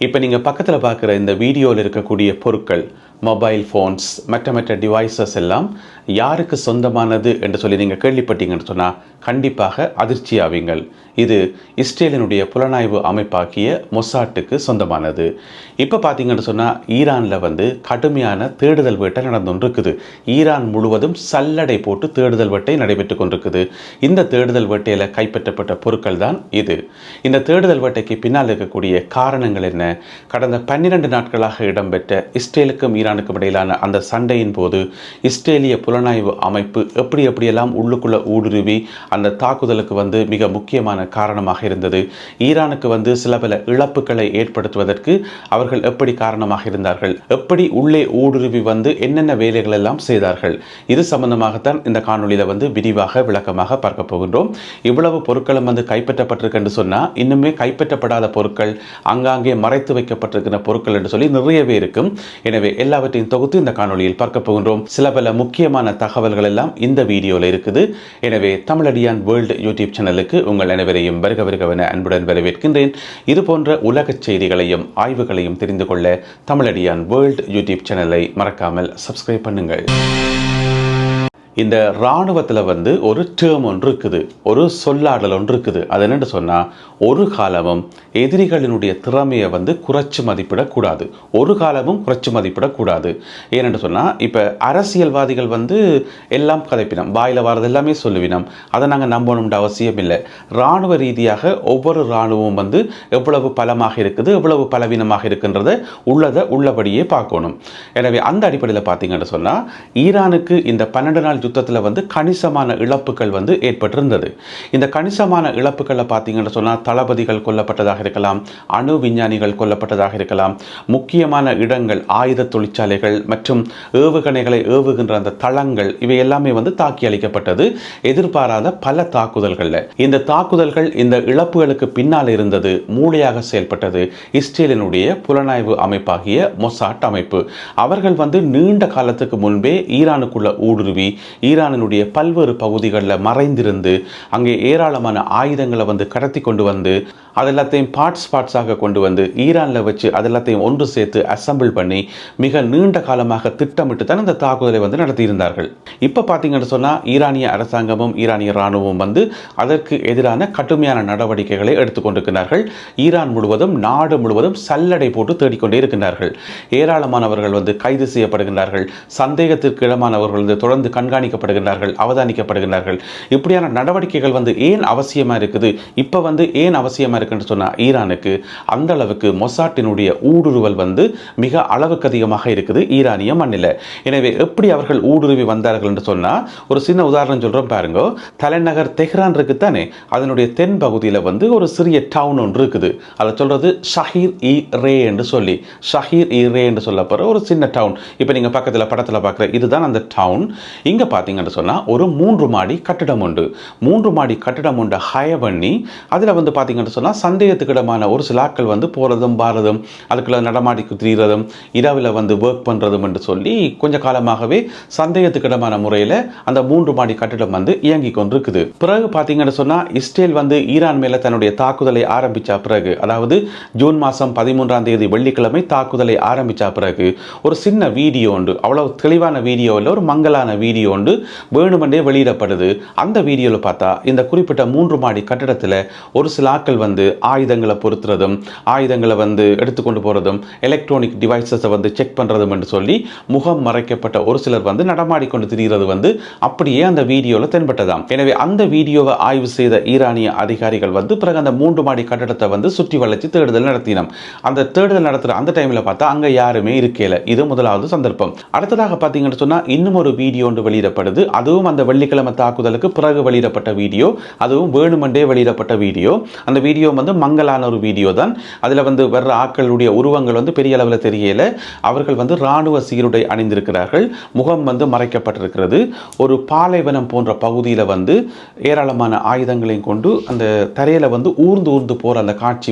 இப்போ நீங்கள் பக்கத்தில் பார்க்குற இந்த வீடியோவில் இருக்கக்கூடிய பொருட்கள், மொபைல் ஃபோன்ஸ், மற்ற டிவைசஸ் எல்லாம் யாருக்கு சொந்தமானது என்று சொல்லி நீங்கள் கேள்விப்பட்டீங்கன்னு சொன்னால் கண்டிப்பாக அதிர்ச்சி ஆவீங்கள். இது இஸ்ரேலினுடைய புலனாய்வு அமைப்பாக்கிய மொசாட்டுக்கு சொந்தமானது. இப்போ பார்த்தீங்கன்னு சொன்னால் ஈரானில் கடுமையான தேடுதல் வேட்டை நடந்து இருக்குது. ஈரான் முழுவதும் சல்லடை போட்டு தேடுதல் வேட்டை நடைபெற்று கொண்டிருக்குது. இந்த தேடுதல் வேட்டையில் கைப்பற்றப்பட்ட பொருட்கள் தான் இது. இந்த தேடுதல் வேட்டைக்கு பின்னால் இருக்கக்கூடிய காரணங்கள் என்ன? கடந்த 12 நாட்களாக இடம்பெற்ற இஸ்ரேலுக்கும் ஈரானுக்கும் இடையிலான அந்த சண்டையின் போது இஸ்ரேலிய புலனாய்வு அமைப்பு எப்படியெல்லாம் உள்ளுக்குள்ள ஊடுருவி அந்த தாக்குதலுக்கு மிக முக்கியமான காரணமாக இருந்தது. ஈரானுக்கு சில பல இழப்புகளை ஏற்படுத்துவதற்கு அவர்கள் எப்படி காரணமாக இருந்தார்கள், எப்படி உள்ளே ஊடுருவி என்னென்ன வேலைகள் எல்லாம் செய்தார்கள், இது சம்பந்தமாகத்தான் இந்த காணொலியில் விரிவாக விளக்கமாக பார்க்க போகின்றோம். இவ்வளவு பொருட்களும் கைப்பற்றப்பட்டிருக்கு என்று சொன்னால் இன்னுமே கைப்பற்றப்படாத பொருட்கள், அங்காங்கே மறைத்து வைக்கப்பட்டிருக்கிற பொருட்கள் என்று சொல்லி நிறையவே இருக்கும். எனவே எல்லாவற்றையும் தொகுத்து இந்த காணொலியில் பார்க்க போகின்றோம். சில பல முக்கியமான தகவல்கள் எல்லாம் இந்த வீடியோவில் இருக்குது. எனவே தமிழடியான் வேர்ல்டு யூடியூப் சேனலுக்கு உங்கள் அனைவரையும் வருகவென அன்புடன் வரவேற்கின்றேன். இது போன்ற உலக செய்திகளையும் ஆய்வுகளையும் தெரிந்து கொள்ள தமிழடியான் வேர்ல்டு யூடியூப் சேனலை மறக்காமல் சப்ஸ்கிரைப் பண்ணுங்கள். இந்த இராணுவத்தில் ஒரு டேர்ம் ஒன்று இருக்குது, ஒரு சொல்லாடல் ஒன்று இருக்குது. அது என்னென்னு சொன்னால், ஒரு காலமும் எதிரிகளினுடைய திறமையை குறைச்சி மதிப்பிடக்கூடாது. ஒரு காலமும் குறைச்சி மதிப்பிடக்கூடாது. ஏனென்று சொன்னால், இப்போ அரசியல்வாதிகள் எல்லாம் கதைப்பினம், வாயில் வரது எல்லாமே சொல்லுவினோம். அதை நாங்கள் நம்பணும்ன்ற அவசியம் இல்லை. இராணுவ ரீதியாக ஒவ்வொரு இராணுவமும் எவ்வளவு பலமாக இருக்குது, எவ்வளவு பலவீனமாக இருக்குன்றதை உள்ளபடியே பார்க்கணும். எனவே அந்த அடிப்படையில் பார்த்தீங்கன்னு சொன்னால், ஈரானுக்கு இந்த 12 நாள் யுத்தத்தில் கணிசமான இழப்புகள் ஏற்பட்டிருந்தது. இந்த கணிசமான இழப்புகளை பார்த்தீங்கன்னு சொன்னால், தளபதிகள் கொல்லப்பட்டதாக இருக்கலாம், அணு விஞ்ஞானிகள் கொல்லப்பட்டதாக இருக்கலாம், முக்கியமான இடங்கள், ஆயுத தொழிற்சாலைகள் மற்றும் ஏவுகணைகளை ஏவுகின்ற அந்த தளங்கள், இவை எல்லாமே தாக்கி அளிக்கப்பட்டது. எதிர்பாராத பல தாக்குதல்கள். இந்த தாக்குதல்கள், இந்த இழப்புகளுக்கு பின்னால் இருந்தது, மூளையாக செயல்பட்டது இஸ்ரேலினுடைய புலனாய்வு அமைப்பாகிய மொசாட் அமைப்பு. அவர்கள் நீண்ட காலத்துக்கு முன்பே ஈரானுக்குள்ள ஊடுருவி ஈரானினுடைய பல்வேறு பகுதிகளில் மறைந்திருந்து அங்கே ஏராளமான ஆயுதங்களை கடத்தி கொண்டு அதெல்லாத்தையும் பார்ட்ஸாக கொண்டு ஈரானில் வச்சு அதெல்லாத்தையும் ஒன்று சேர்த்து அசம்பிள் பண்ணி மிக நீண்ட காலமாக திட்டமிட்டு தான் இந்த தாக்குதலை நடத்தியிருந்தார்கள். இப்போ பார்த்தீங்கன்னு சொன்னால், ஈரானிய அரசாங்கமும் ஈரானிய இராணுவமும் அதற்கு எதிரான கடுமையான நடவடிக்கைகளை எடுத்துக்கொண்டிருக்கிறார்கள். ஈரான் முழுவதும், நாடு முழுவதும் சல்லடை போட்டு தேடிக்கொண்டே இருக்கின்றார்கள். ஏராளமானவர்கள் கைது செய்யப்படுகின்றார்கள். சந்தேகத்திற்கு இடமானவர்கள் தொடர்ந்து கண்காணிக்கப்படுகின்றார்கள், அவதானிக்கப்படுகின்றார்கள். இப்படியான நடவடிக்கைகள் ஏன் அவசியமாக இருக்குது? இப்போ ஏன் அவசியமாக இருக்குன்னு சொன்னால், ஈரானுக்கு அந்த அளவுக்கு மொசாட்டினுடைய ஊடுருவல் மிக அளவுக்கு அதிகமாக இருக்குது ஈரானிய மண்ணில். எனவே எப்படி அவர்கள் ஊடுருவி வந்தார்கள் என்று சொன்னால், ஒரு சின்ன உதாரணம் சொல்கிறோம் பாருங்க. தலைநகர் தெஹ்ரான் இருக்கு தானே, அதனுடைய தென் பகுதியில் ஒரு சிறிய டவுன் ஒன்று இருக்குது. அதை சொல்றது ஷஹீர் இ ரே என்று சொல்லி, ஷஹீர் இ ரே என்று சொல்லப்படுற ஒரு சின்ன டவுன். இப்போ நீங்கள் பக்கத்தில் படத்தில் பார்க்குற இதுதான் அந்த டவுன். இங்கே பார்த்தீங்கன்னு சொன்னால், ஒரு 3 மாடி கட்டிடம் உண்டு. 3 மாடி கட்டிடம் உண்டு ஹய பண்ணி அதில் பார்த்தீங்கன்னு சொன்னால், சந்தேகத்துக்கிடமான ஒரு சில ஆட்கள் போகிறதும் பாரதும் அதுக்குள்ள நடமாடிக்கு திரிகிறதும் இரவில் ஒர்க் பண்ணுறதும் என்று சொல்லி கொஞ்ச காலமாகவே சந்தேகத்துக்கிடமான முறையில் அந்த 3 மாடி கட்டிடம் இயங்கி கொண்டிருக்குது. பிறகு பார்த்தீங்கன்னு சொன்னால், இஸ்ரேல் ஈரான் மேலே தன்னுடைய தாக்குதலை ஆரம்பித்த பிறகு, அதாவது ஜூன் மாதம் 13ஆம் தேதி வெள்ளிக்கிழமை தாக்குதலை ஆரம்பித்த பிறகு ஒரு சின்ன வீடியோ உண்டு. அவ்வளவு தெளிவான வீடியோ இல்லை, ஒரு மங்கலான வீடியோ உண்டு, வேணுமென்றே வெளியிடப்படுது. அந்த வீடியோவில் பார்த்தா இந்த குறிப்பிட்ட 3 மாடி கட்டிடத்தில் ஒரு சில ஆட்கள் ஆயுதங்களை பொருத்துறதும், ஆயுதங்களை எடுத்துக்கொண்டு போகிறதும், எலக்ட்ரானிக் டிவைசஸை செக் பண்ணுறதும் என்று சொல்லி முகம் மறைக்கப்பட்ட ஒரு சிலர் நடமாடிக்கொண்டு திரிகிறது அப்படியே அந்த வீடியோவில் தென்பட்டதாம். எனவே அந்த வீடியோவை ஆய்வு செய்த ஈரானிய அதிகாரிகள் பிறகு அந்த 3 மாடி கட்டடத்தை சுற்றி வளைச்சு தேடுதல் நடத்தினோம். அந்த தேடுதல் நடத்துகிற அந்த டைமில் பார்த்தா அங்கே யாருமே இருக்கல. இது முதலாவது சந்தர்ப்பம். அடுத்ததாக பார்த்தீங்கன்னு சொன்னால், இன்னும் ஒரு வீடியோ ஒன்று வெளியிடப்படுது. அதுவும் அந்த வெள்ளிக்கிழமை தாக்குதலுக்கு பிறகு வெளியிடப்பட்ட வீடியோ, அதுவும் வேணுமென்றே வெளியிடப்பட்ட வீடியோ. அந்த வீடியோ மங்கலான ஒரு வீடியோ தான். அதில் வர்ற ஆட்களுடைய உருவங்கள் பெரிய அளவில் தெரியல. அவர்கள் இராணுவ சீருடை அணிந்திருக்கிறார்கள், முகம் மறைக்கப்பட்டிருக்கிறது. ஒரு பாலைவனம் போன்ற பகுதியில் ஏராளமான ஆயுதங்களையும் கொண்டு அந்த தரையில் ஊர்ந்து போகிற அந்த காட்சி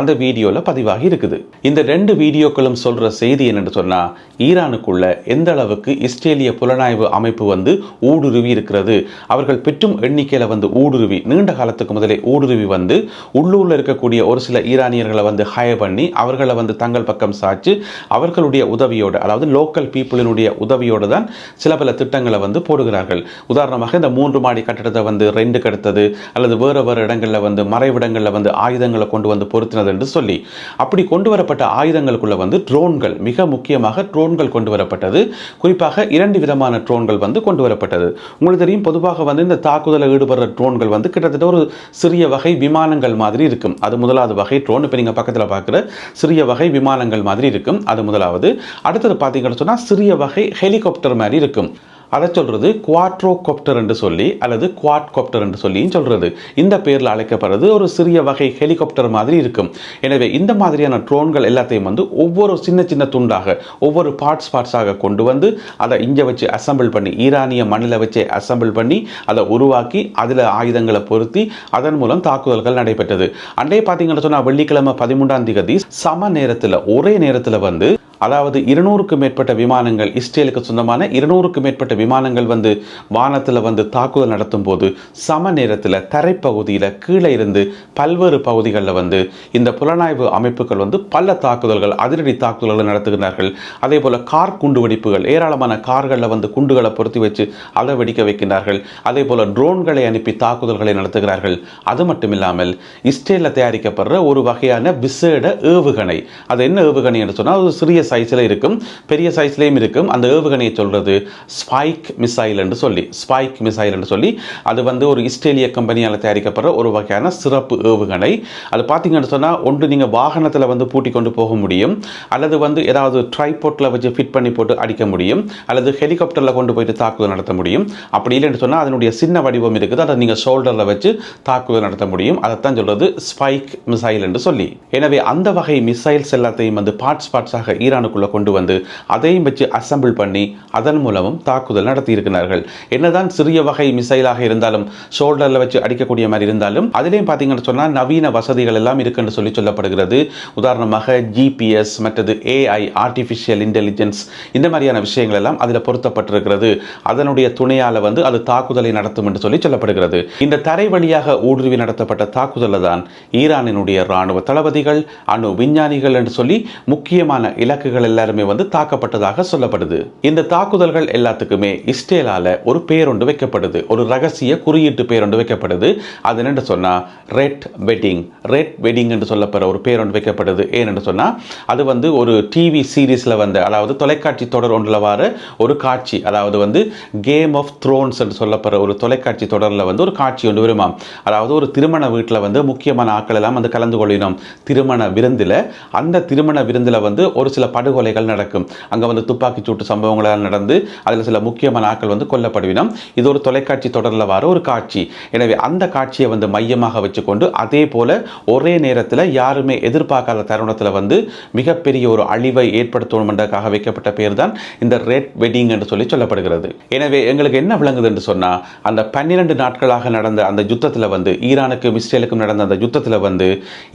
அந்த வீடியோவில் பதிவாகி இருக்குது. இந்த 2 வீடியோக்களும் சொல்கிற செய்தி என்னென்னு சொன்னால், ஈரானுக்குள்ள எந்த அளவுக்கு இஸ்ரேலிய புலனாய்வு அமைப்பு அமைப்பு வந்து ஊடுருவி இருக்கிறது. அவர்கள் பெற்றும் எண்ணிக்கையில் வந்து ஊடுருவி நீண்ட காலத்துக்கு முதலே ஊடுருவி வந்து உள்ளூரில் இருக்கக்கூடிய ஒரு சில ஈரானியர்களை வந்து ஹயர் பண்ணி அவர்களை வந்து தங்கள் பக்கம் சாய்ச்சு அவர்களுடைய உதவியோடு, அதாவது லோக்கல் பீப்புளினுடைய உதவியோடு தான் சில பல திட்டங்களை வந்து போடுகிறார்கள். உதாரணமாக இந்த 3 மாடி கட்டடத்தை வந்து ரெண்டுக்கு எடுத்தது, அல்லது வேறு வேறு இடங்களில் வந்து மறைவிடங்களில் வந்து ஆயுதங்களை கொண்டு வந்து பொருத்தினது என்று சொல்லி அப்படி கொண்டு வரப்பட்ட ஆயுதங்களுக்குள்ள வந்து ட்ரோன்கள், மிக முக்கியமாக ட்ரோன்கள் கொண்டு வரப்பட்டது. குறிப்பாக 2 விதமான ட்ரோன்கள் வந்து கொண்டு வரப்பட்டது. உங்களுக்கு தெரியும், பொதுவாக வந்து இந்த தாக்குதலில் ஈடுபடுற ட்ரோன்கள் வந்து கிட்டத்தட்ட ஒரு சிறிய வகை விமானங்கள் மாதிரி இருக்கும். அது முதலாவது வகை ட்ரோன். இப்போ நீங்கள் பக்கத்தில் பார்க்குற சிறிய வகை விமானங்கள் மாதிரி இருக்கும். அது முதலாவது. அடுத்தது பார்த்தீங்கன்னு சொன்னால் சிறிய வகை ஹெலிகாப்டர் மாதிரி இருக்கும். அதை சொல்கிறது குவாட்ரோகாப்டர் என்று சொல்லி அல்லது குவாட்காப்டர் என்று சொல்லியும் சொல்கிறது. இந்த பேரில் அழைக்கப்படுறது ஒரு சிறிய வகை ஹெலிகாப்டர் மாதிரி இருக்கும். எனவே இந்த மாதிரியான ட்ரோன்கள் எல்லாத்தையும் வந்து ஒவ்வொரு சின்ன சின்ன துண்டாக, ஒவ்வொரு பார்ட்ஸாக கொண்டு வந்து அதை இங்கே வச்சு அசம்பிள் பண்ணி, ஈரானிய மண்ணில் வச்சு அசம்பிள் பண்ணி அதை உருவாக்கி அதில் ஆயுதங்களை பொருத்தி அதன் மூலம் தாக்குதல்கள் நடைபெற்றது. அன்றைய பார்த்தீங்கன்னு சொன்னால் வெள்ளிக்கிழமை 13ஆம் தேதி சம நேரத்தில், ஒரே நேரத்தில் வந்து, அதாவது 200க்கும் மேற்பட்ட விமானங்கள், இஸ்ரேலுக்கு சொந்தமான 200க்கும் மேற்பட்ட விமானங்கள் வந்து வானத்தில் வந்து தாக்குதல் நடத்தும் போது சம நேரத்தில் தரைப்பகுதியில் கீழே இருந்து பல்வேறு பகுதிகளில் வந்து இந்த புலனாய்வு அமைப்புகள் வந்து பல தாக்குதல்கள், அதிரடி தாக்குதல்கள் நடத்துகிறார்கள். அதே போல் கார் குண்டு வெடிப்புகள், ஏராளமான கார்களில் வந்து குண்டுகளை பொருத்தி வச்சு அதை வெடிக்க வைக்கிறார்கள். அதே போல் ட்ரோன்களை அனுப்பி தாக்குதல்களை நடத்துகிறார்கள். அது மட்டும் இல்லாமல் இஸ்ரேலில் தயாரிக்கப்படுற ஒரு வகையான விசேட ஏவுகணை, அது என்ன ஏவுகணை என்று சொன்னால் ஒரு சிறிய சைஸில் இருக்கும், பெரிய சைஸ்லேயும் இருக்கும். அந்த ஏவுகணையை சொல்றது ஸ்பைக் மிசைல் என்று சொல்லி, ஸ்பைக் மிசைல் என்று சொல்லி, அது வந்து ஒரு இஸ்ரேலிய கம்பெனியால் தயாரிக்கப்படுற ஒரு வகையான சிறப்பு ஏவுகணை. அது பார்த்தீங்கன்னு சொன்னால் ஒன்று நீங்கள் வாகனத்தில் வந்து பூட்டி கொண்டு போக முடியும், அல்லது வந்து ஏதாவது ட்ரைபோர்ட்டில் வச்சு ஃபிட் பண்ணி போட்டு அடிக்க முடியும், அல்லது ஹெலிகாப்டரில் கொண்டு போயிட்டு தாக்குதல் நடத்த முடியும். அப்படி இல்லைன்னு சொன்னால் அதனுடைய சின்ன வடிவம் இருக்குது, அதை நீங்கள் ஷோல்டரில் வச்சு தாக்குதல் நடத்த முடியும். அதைத்தான் சொல்றது ஸ்பைக் மிசைல் என்று சொல்லி. எனவே அந்த வகை மிசைல்ஸ் எல்லாத்தையும் வந்து பார்ட்ஸாக ஈரானுக்குள்ள கொண்டு வந்து அதையும் வச்சு அசம்பிள் பண்ணி அதன் மூலமும் தாக்குதல் நடத்தி இருக்கிறார்கள். என்னதான் சிறிய வகை மிசைலாக இருந்தாலும், ஷோல்டர்ல வச்சு அடிக்கக்கூடிய மாதிரி இருந்தாலும், அதிலையும் பார்த்தீங்கன்னு சொன்னால் நவீன வசதிகள் எல்லாம் இருக்குன்னு சொல்லி சொல்லப்படுகிறது. உதாரணமாக ஜிபிஎஸ், மற்றது ஏஐ, ஆர்டிஃபிஷியல் இன்டெலிஜென்ஸ், இந்த மாதிரியான விஷயங்கள் எல்லாம் அதில் பொருத்தப்பட்டிருக்கிறது. அதனுடைய துணையால் வந்து அது தாக்குதலை நடத்தும் என்று சொல்லி சொல்லப்படுகிறது. இந்த தரை வழியாக ஊடுருவி நடத்தப்பட்ட தாக்குதலில் தான் ஈரானினுடைய ராணுவ தளபதிகள், அணு விஞ்ஞானிகள் என்று சொல்லி முக்கியமான இலக்குகள் எல்லாருமே வந்து தாக்கப்பட்டதாக சொல்லப்படுது. இந்த தாக்குதல்கள் எல்லாத்துக்குமே இஸ்ரேலால ஒரு பேரொண்டு வைக்கப்படுது, ஒரு ரகசிய குறியீட்டு பேரொண்டு வைக்கப்படுது. அது என்னென்று சொன்னா ரெட் வெட்டிங் என்று சொல்லப்படுற ஒரு பேரொண்டு வைக்கப்படுது. ஏனென்று சொன்னா அது வந்து ஒரு டிவி சீரீஸ்ல வந்து, அதாவது தொலைக்காட்சி தொடர் ஒன்றில் வர ஒரு காட்சி, அதாவது வந்து கேம் ஆஃப் த்ரோன்ஸ் என்று சொல்லப்படுற ஒரு தொலைக்காட்சி தொடரில் வந்து ஒரு காட்சி ஒன்று வருமாம். அதாவது ஒரு திருமண வீட்டில் வந்து முக்கியமான ஆட்கள் எல்லாம் வந்து கலந்து கொள்ளினோம் திருமண விருந்தில். அந்த திருமண விருந்தில் வந்து ஒரு சில படுகொலைகள் நடக்கும். அங்கே வந்து துப்பாக்கி சூட்டு சம்பவங்களால் நடந்து அதில் சில முக்கியமான ஆட்கள் வந்து கொல்லப்படுவினோம். இது ஒரு தொலைக்காட்சி தொடரில் வர ஒரு காட்சி. எனவே அந்த காட்சியை வந்து மையமாக வச்சுக்கொண்டு அதே போல ஒரே நேரத்தில் யாருமே எதிர்பார்க்காத தருணத்தில் வந்து மிகப்பெரிய ஒரு அழிவை ஏற்படுத்தணும் என்றதுக்காக வைக்கப்பட்ட பேர் தான் இந்த ரெட் வெட்டிங் என்று சொல்லி சொல்லப்படுகிறது. எனவே எங்களுக்கு என்ன விளங்குது என்று சொன்னால், அந்த 12 நாட்களாக நடந்த அந்த யுத்தத்தில் வந்து, ஈரானுக்கும் இஸ்ரேலுக்கும் நடந்த அந்த யுத்தத்தில் வந்து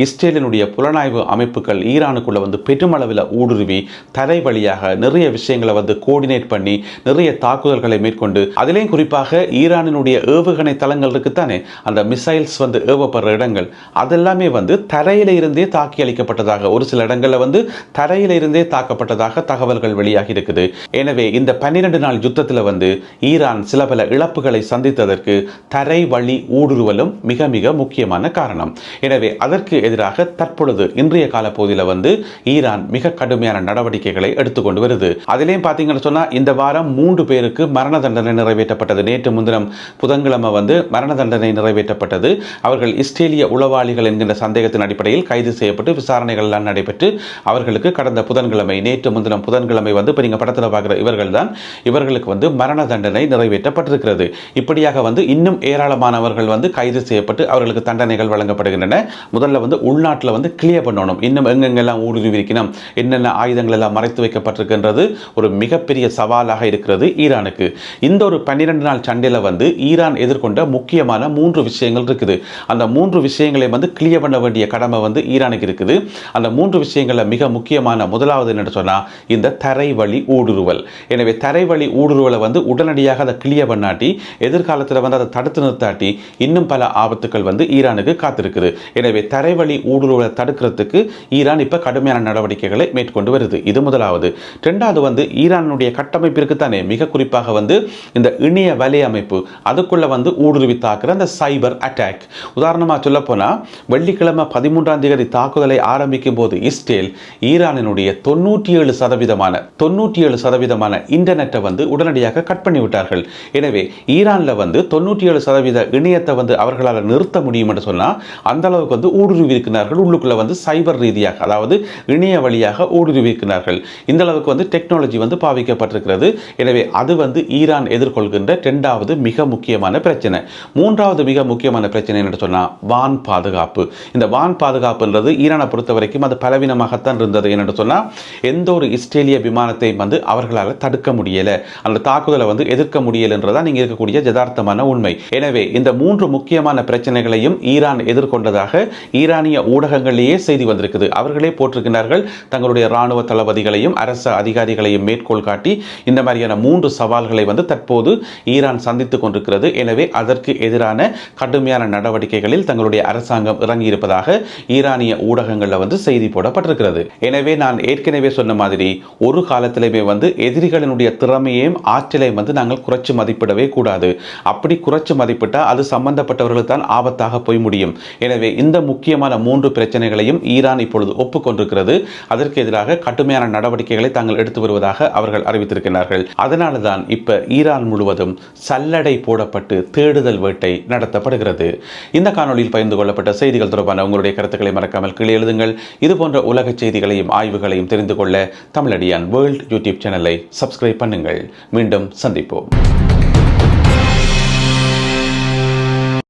இஸ்ரேலினுடைய புலனாய்வு அமைப்புகள் ஈரானுக்குள்ள வந்து பெருமளவில் ஊடுருவி தரை வழியாக நிறைய விஷயங்களை வந்து கோஆர்டினேட் பண்ணி நிறைய தாக்குதல்களை மேற்கொண்டு, அதிலேயும் குறிப்பாக ஈரானினுடைய ஏவுகணை தளங்கள் இருக்குத்தானே, அந்த மிசைல்ஸ் வந்து ஏவப்படுற இடங்கள், அதெல்லாமே வந்து தரையில இருந்தே தாக்கி அளிக்கப்பட்டதாக, ஒரு சில இடங்களில் வந்து தரையில இருந்தே தாக்கப்பட்டதாக தகவல்கள் வெளியாகி இருக்குது. எனவே இந்த 12 நாள் யுத்தத்தில் வந்து ஈரான் சில பல இழப்புகளை சந்தித்ததற்கு தரை வழி ஊடுருவலும் மிக மிக முக்கியமான காரணம். எனவே அதற்கு எதிராக தற்பொழுது இன்றைய கால பகுதியில் வந்து ஈரான் மிக கடுமையான நடவடிக்கைகளை எடுத்துக்கொண்டு வருது. அதிலேயும் பார்த்தீங்கன்னு சொன்னா இந்த வாரம் 3 பேருக்கு மரண தண்டனை நிறைவேற்றப்பட்டது. நேற்று முன்தினம் புதன்கிழமை வந்து மரண தண்டனை நிறைவேற்றப்பட்டது. அவர்கள் இஸ்ரேலிய உளவாளிகள் என்கின்ற சந்தேகத்தின் அடிப்படையில் கைது செய்யப்பட்டு விசாரணைகள் எல்லாம் நடைபெற்று அவர்களுக்கு கடந்த புதன்கிழமை, நேற்று முன்தினம் புதன்கிழமை வந்து இப்போ நீங்கள் படத்தில் பார்க்குற இவர்களுக்கு வந்து மரண தண்டனை நிறைவேற்றப்பட்டிருக்கிறது. இப்படியாக வந்து இன்னும் ஏராளமானவர்கள் வந்து கைது செய்யப்பட்டு அவர்களுக்கு தண்டனைகள் வழங்கப்படுகின்றன. முதல்ல வந்து உள்நாட்டில் வந்து கிளியர் பண்ணணும், இன்னும் எங்கெங்கெல்லாம் ஊடுருவி இருக்கணும், என்னென்ன ஆயுதங்கள் எல்லாம் மறைத்து வைக்கப்பட்டிருக்கின்றது ஒரு மிகப்பெரிய சவாலாக இருக்கிறது ஈரானுக்கு. இந்த ஒரு 12 நாள் சண்டையில் வந்து ஈரான் எதிர்கொண்ட முக்கியமான 3 விஷயங்கள் இருக்குது. அந்த 3 விஷயங்களை வந்து கிளியர் பண்ண வேண்டிய கடமை வந்து ஈரானுக்கு இருக்குது. அந்த 3 விஷயங்களில் மிக முக்கியமான முதலாவது என்ன சொன்னால் இந்த தரைவழி ஊடுருவல். எனவே தரைவழி ஊடுருவலை வந்து உடனடியாக அதை கிளியர் பண்ணாட்டி எதிர்காலத்தில் வந்து அதை தடுத்து நிறுத்தாட்டி இன்னும் பல ஆபத்துக்கள் வந்து ஈரானுக்கு காத்திருக்குது. எனவே தரைவழி ஊடுருவலை தடுக்கிறதுக்கு ஈரான் இப்போ கடுமையான நடவடிக்கைகளை மேற்கொண்டு வருது. இது முதலாவது. ரெண்டாவது வந்து ஈரானுடைய கட்டமைப்பிற்கு தானே மிக குறிப்பாக வந்து இந்த இணைய வலையமைப்பு அதுக்குள்ள வந்து ஊடுருவி தாக்குற அந்த சைபர் அட்டாக். உதாரணமாக சொல்ல போனால் வெள்ளிக்கிழமை 13ஆம் தேதி தாக்குதலை ஆரம்பிக்கும் போது இஸ்ரேல் ஈரானினுடைய 97% இன்டர்நெட்டை வந்து உடனடியாக கட் பண்ணி விட்டார்கள். எனவே ஈரானில் வந்து 97% இணையத்தை வந்து அவர்களால் நிறுத்த முடியும் என்று சொன்னால் அந்த அளவுக்கு வந்து ஊடுருவி இருக்கிறார்கள். உள்ளுக்குள்ள வந்து சைபர் ரீதியாக அதாவது இணைய வழியாக ஊடுருவி இருக்கிறார்கள். இந்த அளவுக்கு வந்து டெக்னாலஜி வந்து பாவிக்கப்பட்டிருக்கிறது. எனவே அது வந்து ஈரான் எதிர்கொள்கின்ற இரண்டாவது மிக முக்கியமான பிரச்சனை. மூன்றாவது மிக முக்கியமான பிரச்சனை என்று சொன்னால் வான் பாதுகாப்பு. இந்த வான் பாதுகாப்புன்றது ஈரானை பொறுத்த வரைக்கும் அது பலவீனமாகத்தான் இருந்தது. என்று சொன்னால் எந்த ஒரு இஸ்ரேலிய விமானத்தை வந்து அவர்களால் தடுக்க முடியல, அந்த தாக்குதலை வந்து எதிர்க்க முடியலன்றதான் நீங்க இருக்கக்கூடிய யதார்த்தமான உண்மை. எனவே இந்த 3 முக்கியமான பிரச்சனைகளையும் ஈரான் எதிர்கொண்டதாக ஈரானிய ஊடகங்களிலேயே செய்தி வந்திருக்குது. அவர்களே போட்டிருக்கிறார்கள் தங்களுடைய ராணுவ தளபதிகளையும் அரசு அதிகாரிகளையும் மேற்கோள் காட்டி இந்த மாதிரியான 3 சவால்களை வந்து தற்போது ஈரான் சந்தித்துக் கொண்டிருக்கிறது. எனவே அதற்கு எதிரான கடுமையான நடவடிக்கைகளில் தங்களுடைய அரசாங்கம் இறங்கி இருப்பதாக ஈரானிய ஊடகங்களில் வந்து செய்தி போடப்பட்டிருக்கிறது. எனவே நான் ஏற்கனவே சொன்ன மாதிரி ஒரு காலத்திலேயே வந்து எதிரிகளினுடைய திறமையையும் ஆற்றலையும் வந்து நாங்கள் குறைச்சு மதிப்பிடவே கூடாது. அப்படி குறைச்சு மதிப்பிட்டால் அது சம்பந்தப்பட்டவர்களுக்கு தான் ஆபத்தாக போய் முடியும். எனவே இந்த முக்கியமான 3 பிரச்சனைகளையும் ஈரான் இப்பொழுது ஒப்புக்கொண்டிருக்கிறது. அதற்கு எதிராக கடுமையான நடவடிக்கைகளை தாங்கள் எடுத்து வருவதாக அவர்கள் அறிவித்திருக்கிறார்கள். அதனால தான் இப்ப ஈரான் முழுவதும் சல்லடை போடப்பட்டு தேடுதல் வேட்டை நடத்தப்படுகிறது. இந்த காணொலியில் பகிர்ந்து கொள்ளப்பட்ட செய்திகள் தொடர்பான உங்களுடைய கருத்துக்களை மறக்காமல் கீழே எழுதுங்கள். இது போன்ற உலக செய்திகளையும் ஆய்வுகளையும் தெரிந்து கொள்ள தமிழடியான் வேர்ல்ட் யூடியூப் சேனலை சப்ஸ்கிரைப் பண்ணுங்கள். மீண்டும் சந்திப்போம்.